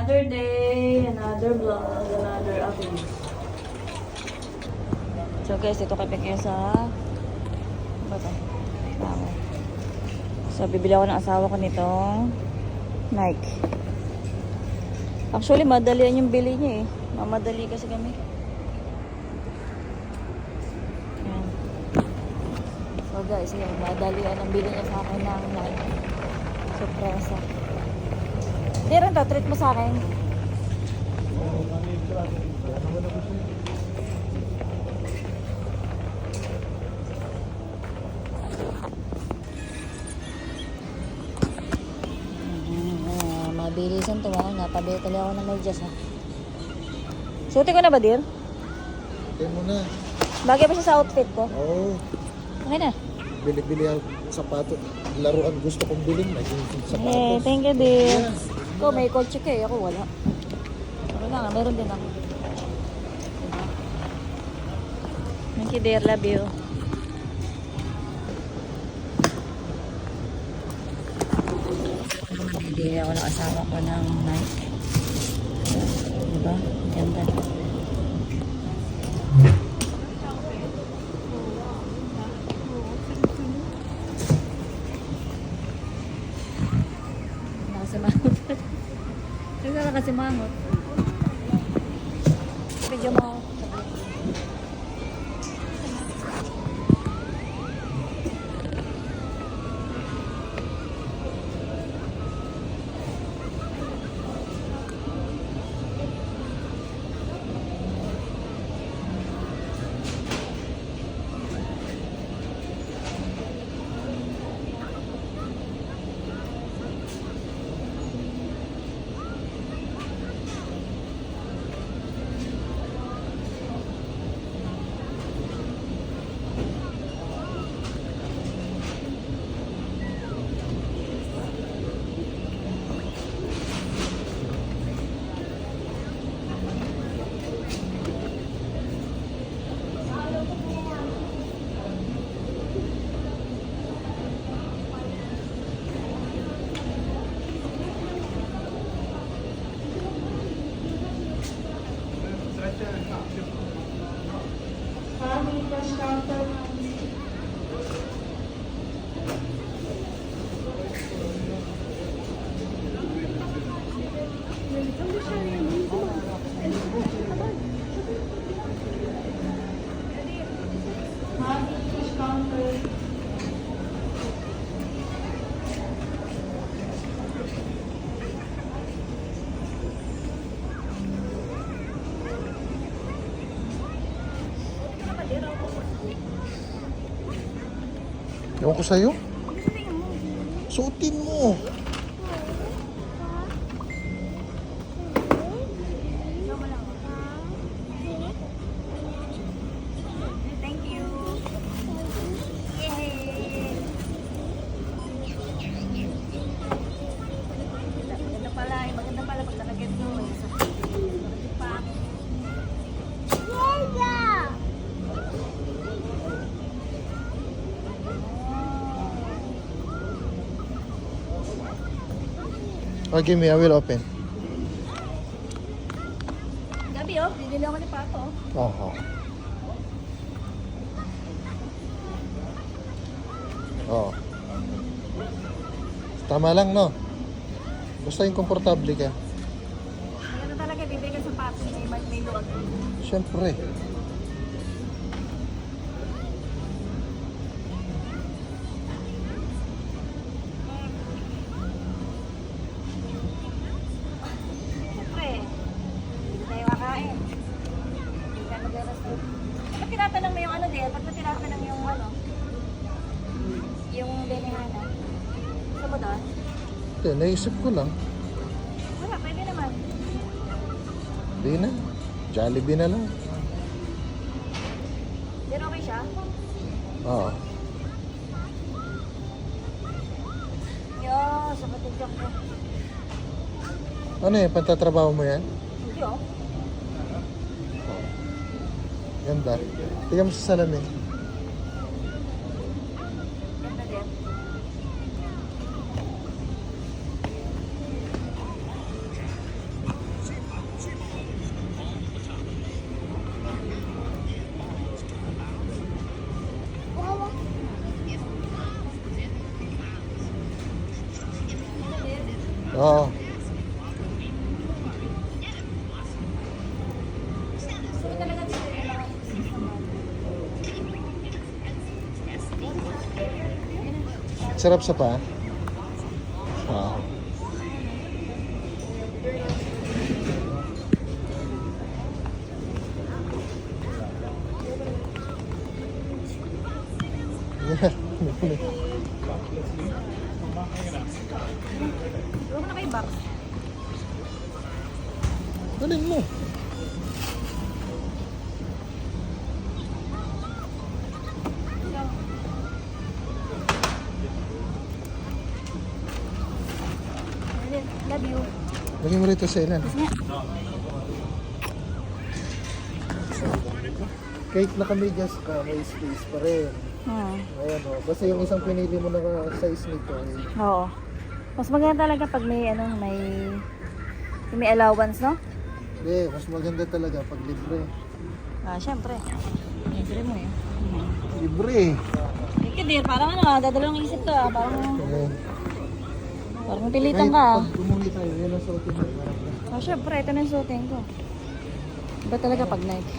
Another day, another vlog, another update. So guys, ito kami kayo sa So bibili ako ng asawa ko nitong Nike. Actually, madalian yung bili niya eh. Mamadali kasi kami. Ayan. So guys, yun, madalian ang bili niya sa akin ng Nike. Surpresa. Hindi rin to, treat mo sa akin. Mabilisan to ha. Napabili tali ako ng medyas ha. Suti ko na ba, dear? Suti mo na. Bagay ba siya sa outfit ko? Oo. Okay na. Bili-bili ang sapato. Laruan gusto kong bilhin. Naging sapatos. Hey, thank you, dear. Yeah. Ikaw may kotse ka eh. Ako wala. Ako lang, meron din ako. Diba? Thank you, dear. Love you. Bibili ako ng asawa ko ng Nike. Diba? Ganda. Nakasimangot. Nagkala kasi mangot. Video mo. Ewan ko sa'yo. Suotin mo. Thank you. Yay! Maganda pala pag nalagyan mo. Oh, give me. I will open. Gabi oh, bibili ako ni Pato. Oo. Oo. Tama lang, no? Basta yung komportable ka. Ano talaga, bibili ka sa Pato. May luwag. Siyempre. Ba't tinatanong mo yung ano din? Ba't tinatanong yung ano? Yung benihana? Gusto mo doon? Hindi, naisip ko lang. Wala, pwede naman. Hindi na. Jollibee na lang. Then okay siya? Oo. Yo, sa patidyak ko. Ano yan? Pantatrabaho mo yan? Hindi oh. Ganda. Tingnan mo sa salamin. Ganda din. Oo. Sabi talaga dito yung mga Sarap sa pa. Oo. Huwag mo na kayo box. Galing mo. Love you. Lagyan mo rito sa ilan. Kahit nakamedyas ka, may space pa rin. Ayan o. Basta yung isang pinili mo na size nito. Oo. Mas maganda talaga pag may ano, may allowance, no? Hindi, mas maganda talaga pag libre. Ah, syempre. Libre mo eh. Libre. Thank you, dear. Parang ano, dadalawang isip ka. Parang pilitan Kahit ka. pag bumuli tayo, yan ang suotin mo. Ah, syempre. Ito na yung suotin ko. Iba talaga pag Nike.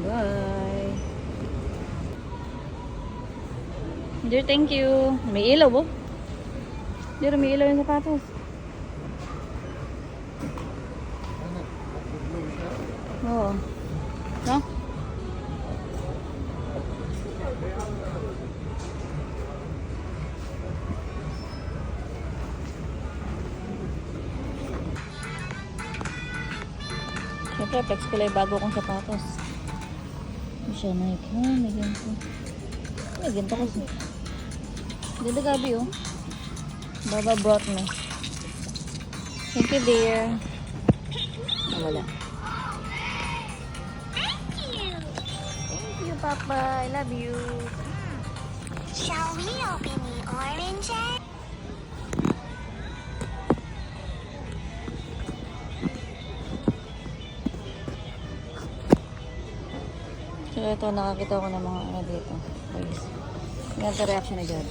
Bye. Dear, thank you. May ilaw, oh. Dear, may ilaw yung sapatos. Oo. No? Siyempre, flex ko lang yung bago kong sapatos. Hindi siya Nike. Ah, may ganito. May ganito kasi. Ganda gabi, oh. Baba brought me. Thank you, dear. Ah, wala. Thank you, Papa. I love you. Shall we open the oranges? So, ito, nakakita ko ng mga ano dito. Guys. Ganito reaction na dyan.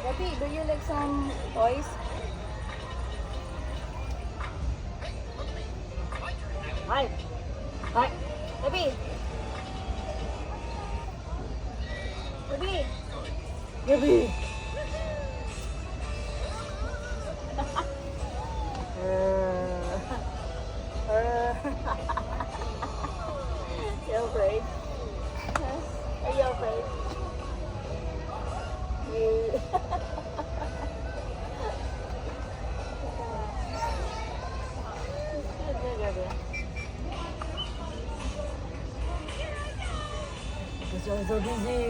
Gabi, do you like some toys? Hi! Hi! Gabi! Gabi! Gabi! You afraid? Are you afraid? I'm so busy.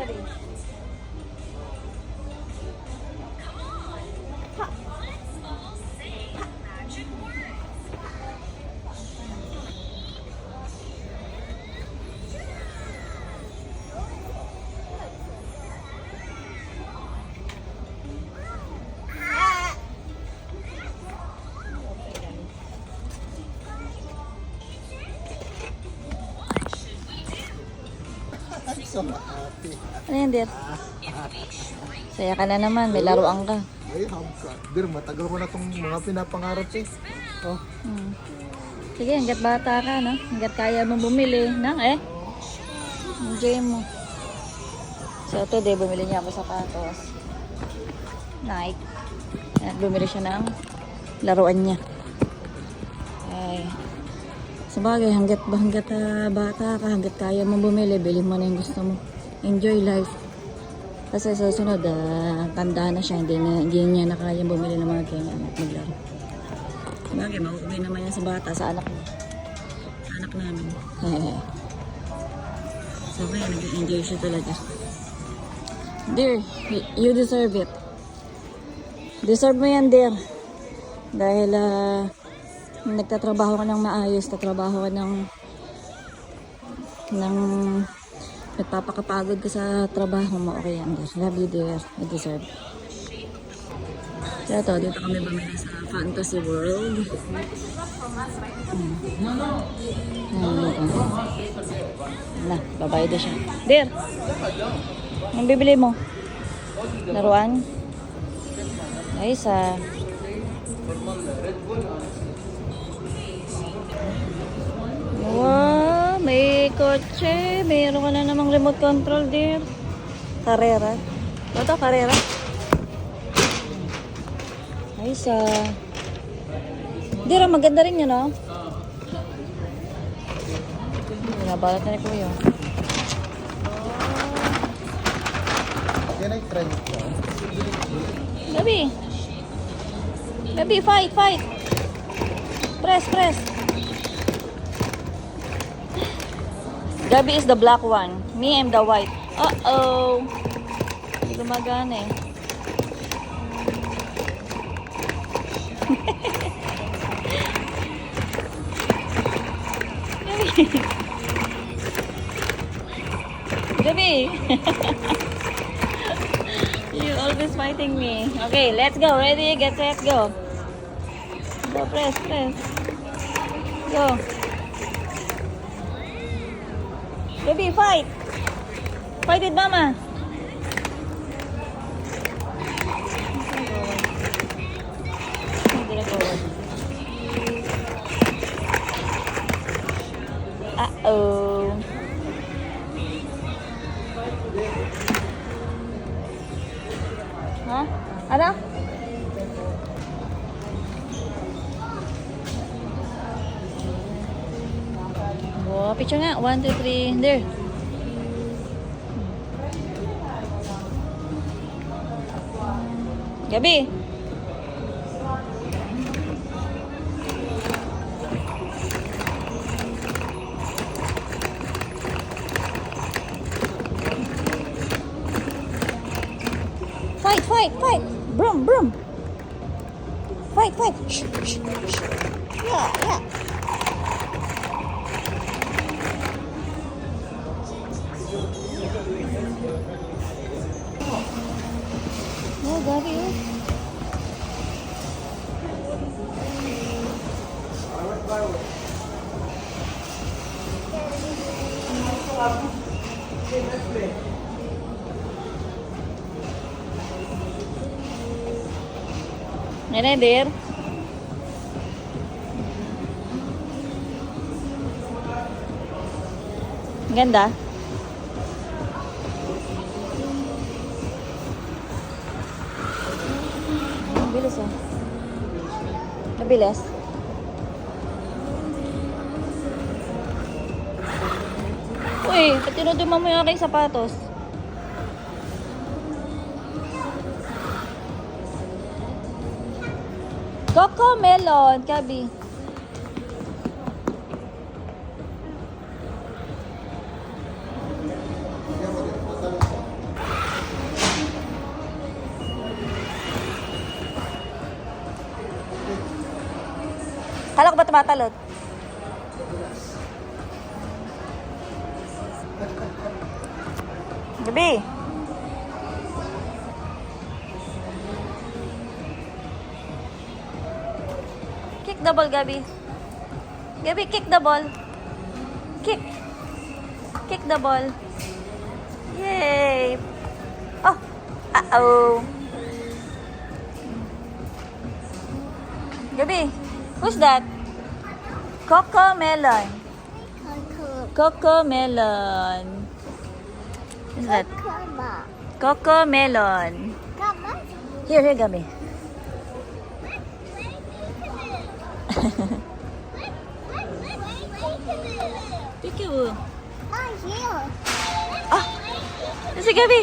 Gabi. So happy. Ano yan, Dir? Saya ka na naman, may laruan ka. Ay, hamka. Bir, matagal ko na itong mga pinapangarap eh. Oh, Sige, hanggat bata ka, no? Hanggat kaya mo bumili, na enjoy mo. So, today, bumili niya ako sapatos. Nike. At bumili siya ng laruan niya. Ay. Sabagay, hanggat bata ka, hanggat kaya mo bumili, bili mo na yung gusto mo. Enjoy life. Kasi sa susunod, tanda na siya, hindi niya na kaya bumili ng mga ganyan at maglaro. Sabagay, mauuwi naman yan sa bata, sa anak mo. Sa anak namin. So, kaya nag-enjoy siya talaga. Dear, you deserve it. Deserve mo yan, dear. Dahil, nagtatrabaho ka ng maayos, tatrabaho ka ng nagpapakapagod ka sa trabaho mo. Okay yan, dear. Love you, dear. You deserve. So, ito, dito kami bumili sa Fantasy World. Na, babayad na siya. Dear, anong bibili mo? Laruan? Ay, sa... Wow, may kotse. Mayroon ka na namang remote control, dear. Carrera. Ito, Carrera. Ay, sa... Dear, maganda rin yun, no? Nabalat na ni Kuya. yan ay trend ko. Gabi. Gabi, fight, fight. Press, press. Gabi is the black one. Me, I'm the white. Uh-oh. Hindi gumagana eh. Gabi. You always fighting me. Okay, let's go. Ready, get set, go. Go, press, press. Go. Baby, fight. Fight with mama. Uh-oh. Hah? Ada? Oh, picture nga. 1, 2, 3. There. Gabi. Fight, fight, fight. Brum, brum. Fight, fight. Shh, shh, shh. Yeah, yeah. Oh, Gabi, oh. Yan eh, dear. Ganda. Bilis ah. Mabilis. Uy, pati tinuduma mo yung aking sapatos. Coco Melon, Gabi. tumatalon? Gabi. Kick the ball, Gabi. Gabi, kick the ball. Kick. Kick the ball. Yay. Oh. Uh-oh. Gabi, who's that? Coco Melon. Coco Melon. Who's that? Coco Melon. Here, Gabi. Peekaboo. Ah, si Gabi.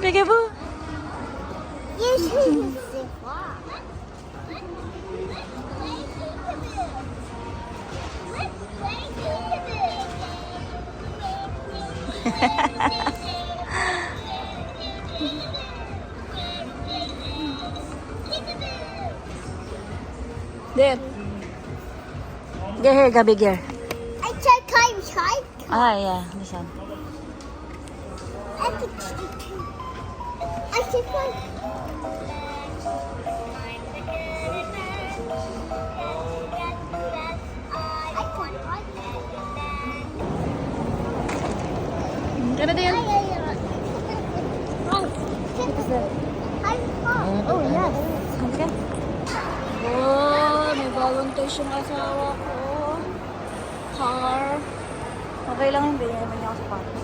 Peekaboo. There. Get here, Gabi, get. I tried climb shark. Ah, yeah, this one. I should climb. Ano din? Oh, yes. Okay. Oh, may bagong toys yung asawa ko. Car. Okay lang yung binili naman niya ako sa patos.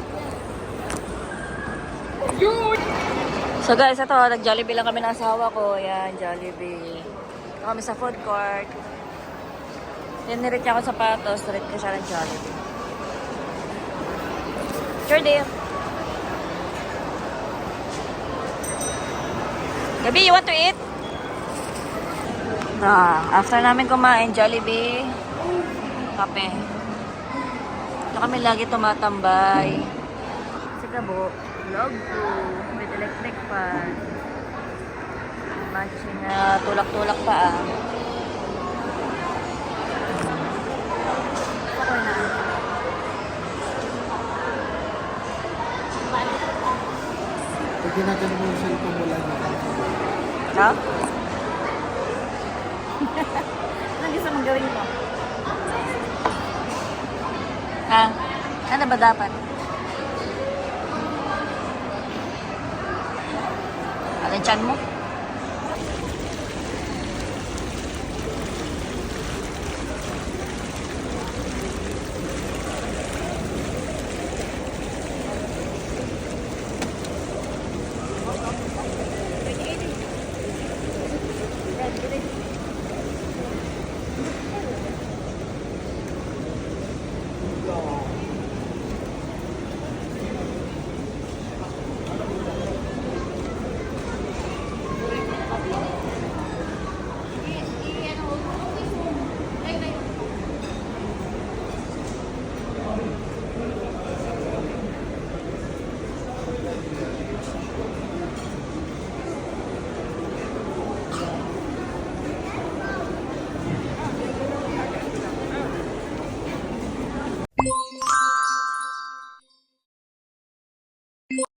So guys, ito, nag-Jollibee lang kami ng asawa ko. Ayan, Jollibee. Ito kami sa food court. Then, nirit niya ako sa patos. Nirit ko siya ng Jollibee. Sure, dear. Gabi, you want to eat? After namin kumain, Jollibee, kape. Ito kami lagi tumatambay. Sa Gabo, logo, with electric fan. Matching na tulak-tulak pa Okay na. Pag ginagano mo yung cellphone mo lang. No? Ano gusto mong gawin mo? Ano ba dapat? Ano yung tiyan mo?